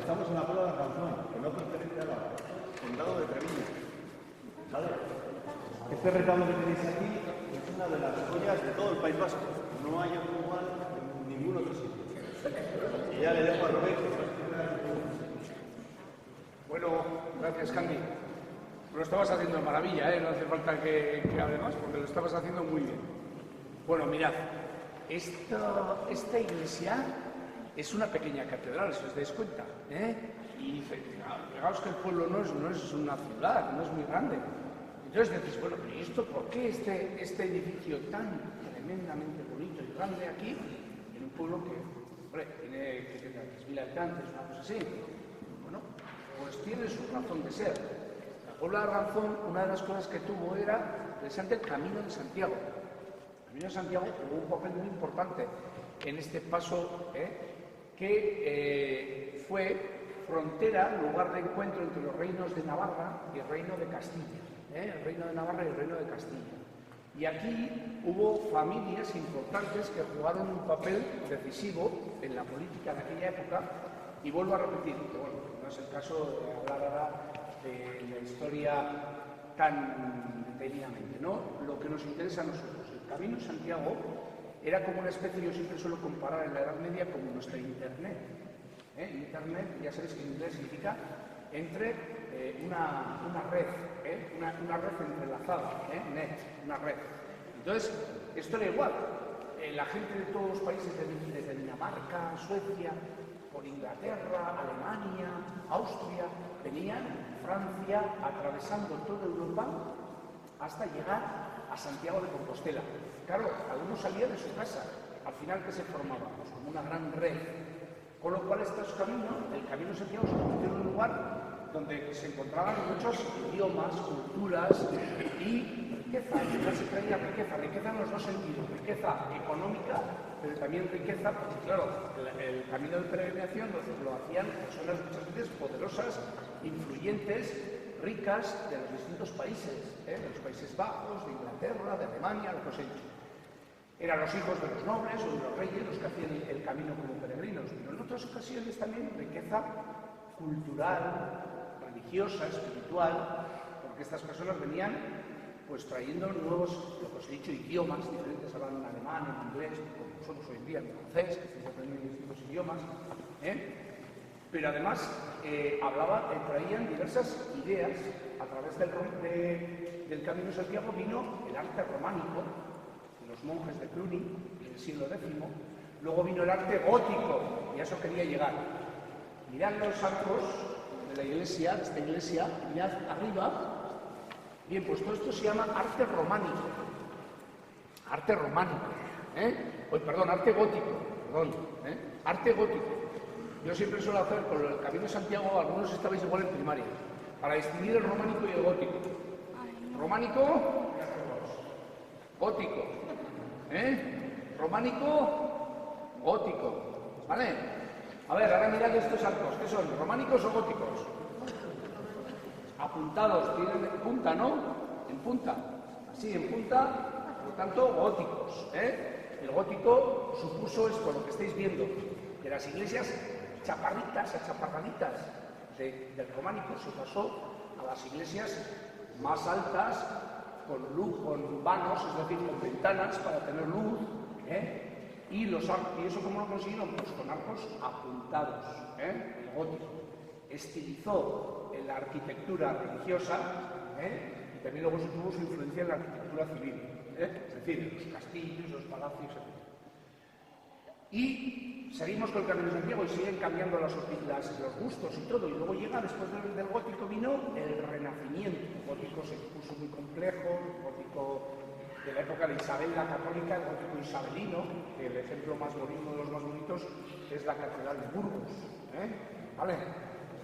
Estamos en la Puebla de Arganzón, que no pertenece a la condado de Treviño. ¿Vale? Este retablo que tenéis aquí es una de las joyas de todo el País Vasco. No hay otro igual en ningún otro sitio. Y ya le dejo a Roberto. Bueno, gracias, Candy. Lo estabas haciendo de maravilla, ¿eh? No hace falta que hable más, porque lo estabas haciendo muy bien. Bueno, mirad, esta iglesia es una pequeña catedral, si os dais cuenta, ¿eh? Y fijaos que el pueblo no es una ciudad, no es muy grande. Entonces decís, bueno, ¿y esto por qué este edificio tan tremendamente bonito y grande aquí, en un pueblo que, hombre, tiene 3.000 habitantes, una cosa así? Bueno, pues tiene su razón de ser. La Puebla de Arganzón, una de las cosas que tuvo era precisamente el Camino de Santiago. El Camino de Santiago jugó un papel muy importante en este paso, que fue frontera, lugar de encuentro entre los reinos de Navarra y el reino de Castilla. El reino de Navarra y el reino de Castilla. Y aquí hubo familias importantes que jugaron un papel decisivo en la política de aquella época, y vuelvo a repetir, que bueno, no es el caso de hablar ahora de la historia tan detenidamente, ¿no? Lo que nos interesa a nosotros, el Camino de Santiago era como una especie, yo siempre suelo comparar en la Edad Media como nuestra Internet. Internet, ya sabéis que en inglés significa entre una red, una red entrelazada, net, una red. Entonces, esto era igual. La gente de todos los países, desde Dinamarca, Suecia, por Inglaterra, Alemania, Austria, venían, Francia, atravesando toda Europa hasta llegar a Santiago de Compostela. Claro, algunos salían de su casa, al final que se formaba, pues como una gran red. Con lo cual estos caminos, el Camino de Santiago se convirtió en un lugar donde se encontraban muchos idiomas, culturas y riqueza. Ya se traía riqueza en los dos sentidos, riqueza económica, pero también riqueza, porque claro, el camino de peregrinación lo hacían personas muchas veces poderosas, influyentes, ricas de los distintos países, de los Países Bajos, de Inglaterra, de Alemania, lo que os he dicho. Eran los hijos de los nobles o de los reyes los que hacían el camino como peregrinos, pero en otras ocasiones también riqueza cultural, religiosa, espiritual, porque estas personas venían pues trayendo nuevos, lo que os he dicho, idiomas diferentes, hablan en alemán, en inglés, como nosotros hoy en día, en francés, que estáis aprendiendo distintos idiomas, pero además traían diversas ideas. A través del Camino de Santiago vino el arte románico, los monjes de Cluny, en el siglo X, luego vino el arte gótico, y a eso quería llegar. Mirad los arcos de la iglesia, de esta iglesia, mirad arriba. Bien, pues todo esto se llama arte románico. Arte románico, arte gótico, arte gótico. Yo siempre suelo hacer con el Camino de Santiago, algunos estabais igual en primaria, para distinguir el románico y el gótico. Románico, gótico. Románico, gótico. ¿Vale? A ver, ahora mirad estos arcos. ¿Qué son? ¿Románicos o góticos? Apuntados, tienen punta, ¿no? En punta. Así, en punta, por lo tanto, góticos. El gótico supuso esto, lo que estáis viendo, de las iglesias achaparraditas del románico, se pasó a las iglesias más altas, con luz, con vanos, es decir, con ventanas para tener luz, y eso cómo lo consiguieron, pues con arcos apuntados, el gótico. Estilizó en la arquitectura religiosa, y también luego tuvo su influencia en la arquitectura civil, es decir, los castillos, los palacios, etc. Y seguimos con el Camino de Santiago y siguen cambiando los gustos y todo, y luego llega, después del gótico vino el Renacimiento. El gótico se puso muy complejo, el gótico de la época de Isabel la Católica, el gótico isabelino, que el ejemplo más bonito de los más bonitos es la Catedral de Burgos. ¿Vale?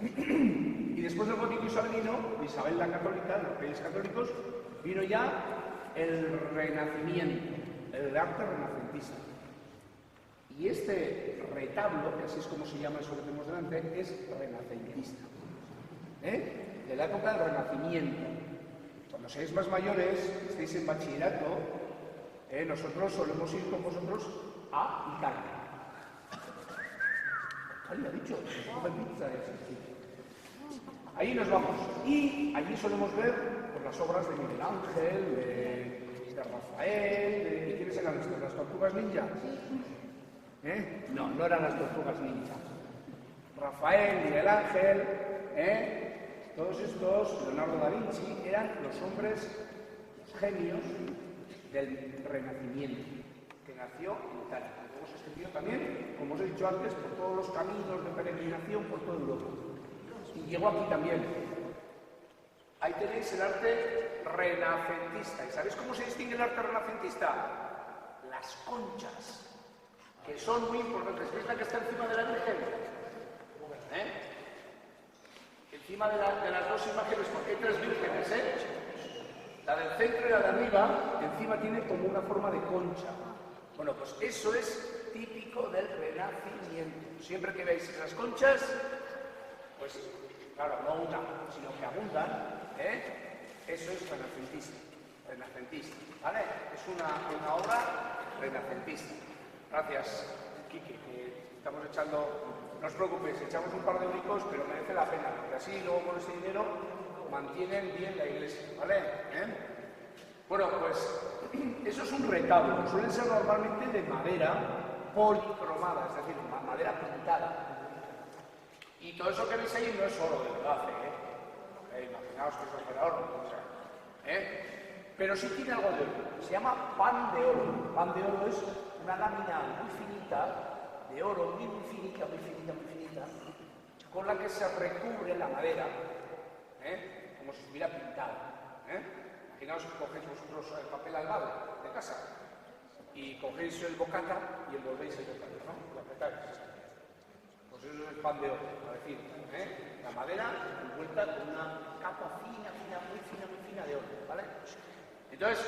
Y después del gótico isabelino, de Isabel la Católica, de los reyes católicos, vino ya el Renacimiento, el arte renacentista. Y este retablo, que así es como se llama eso que tenemos delante, es renacentista. De la época del Renacimiento. Cuando seáis más mayores, estéis en bachillerato, nosotros solemos ir con vosotros a Italia. ¿Quién lo ha dicho? Come pizza, sí. Ahí nos vamos. Y allí solemos ver pues, las obras de Miguel Ángel, de Rafael, de... ¿Quiénes eran estas? ¿Las tortugas ninja? No, no eran las tortugas ninja. Rafael, Miguel Ángel, todos estos, Leonardo da Vinci, eran los hombres genios del Renacimiento, que nació en Italia. Luego se extendió también, como os he dicho antes, por todos los caminos de peregrinación por toda Europa. Y llegó aquí también. Ahí tenéis el arte renacentista. ¿Y sabéis cómo se distingue el arte renacentista? Las conchas, que son muy importantes. ¿Veis la que está encima de la Virgen? Encima de las dos imágenes, porque hay tres vírgenes, la del centro y la de arriba, encima tiene como una forma de concha. Bueno, pues eso es típico del Renacimiento. Siempre que veis esas conchas, pues claro, no una, sino que abundan, eso es renacentista, ¿vale? Es una obra renacentista. Gracias, Quique, que estamos echando... No os preocupéis, echamos un par de euricos, pero merece la pena, porque así luego con ese dinero mantienen bien la iglesia, ¿vale? Bueno, pues eso es un retablo, suelen ser normalmente de madera policromada, es decir, madera pintada. Y todo eso que veis ahí no es oro, de verdad, imaginaos que eso fuera oro, o sea, pero sí tiene algo de oro, se llama pan de oro. Pan de oro es una lámina muy finita, de oro, muy finita, con la que se recubre la madera, como si estuviera pintada. Imaginaos que cogéis vosotros el papel albado de casa y cogéis el bocata y envolvéis el bocata, ¿no? Lo apretáis. Pues eso es el pan de oro, a decir, la madera envuelta con una capa fina, muy fina de oro, ¿vale? Entonces,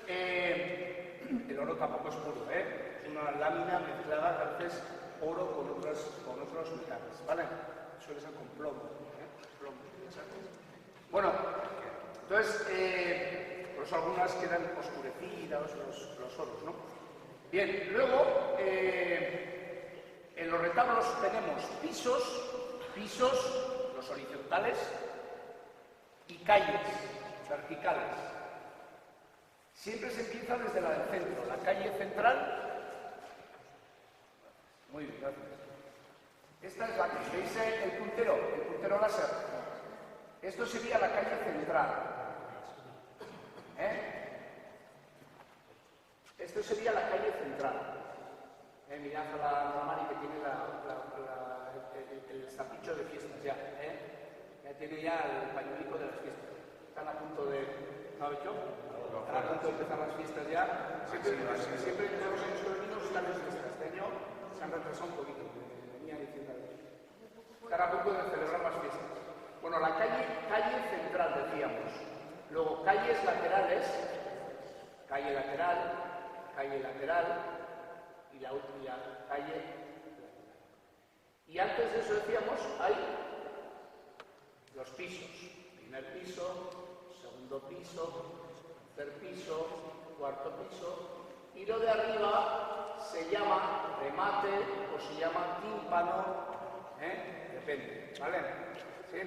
el oro tampoco es puro, es una lámina mezclada a veces oro con otros metales, ¿vale? Suele ser con plomo, plomo, ¿sabes? Bueno, entonces, por eso algunas quedan oscurecidas, los oros, ¿no? Bien, luego, en los retablos tenemos pisos, los horizontales, y calles verticales. Siempre se empieza desde la del centro, la calle central. Muy bien, gracias. Esta es la que veis el puntero láser. Esto sería la calle central. Esto sería la calle central. Mirad a la Mari que tiene el estapicho de fiestas ya. Ya tiene ya el pañuelico de las fiestas. Están a punto de... ¿No habéis hecho? Están a punto de empezar las fiestas ya. Siempre todos los años que venimos están las fiestas. Este año se han retrasado un poquito. Venía diciendo están a punto de celebrar las fiestas. Bueno, la calle central decíamos. Luego calles laterales, calle lateral y la última calle. Y antes de eso decíamos, hay los pisos. Primer piso, segundo piso, tercer piso, cuarto piso. Y lo de arriba se llama remate o se llama tímpano, depende, ¿vale? ¿Sí?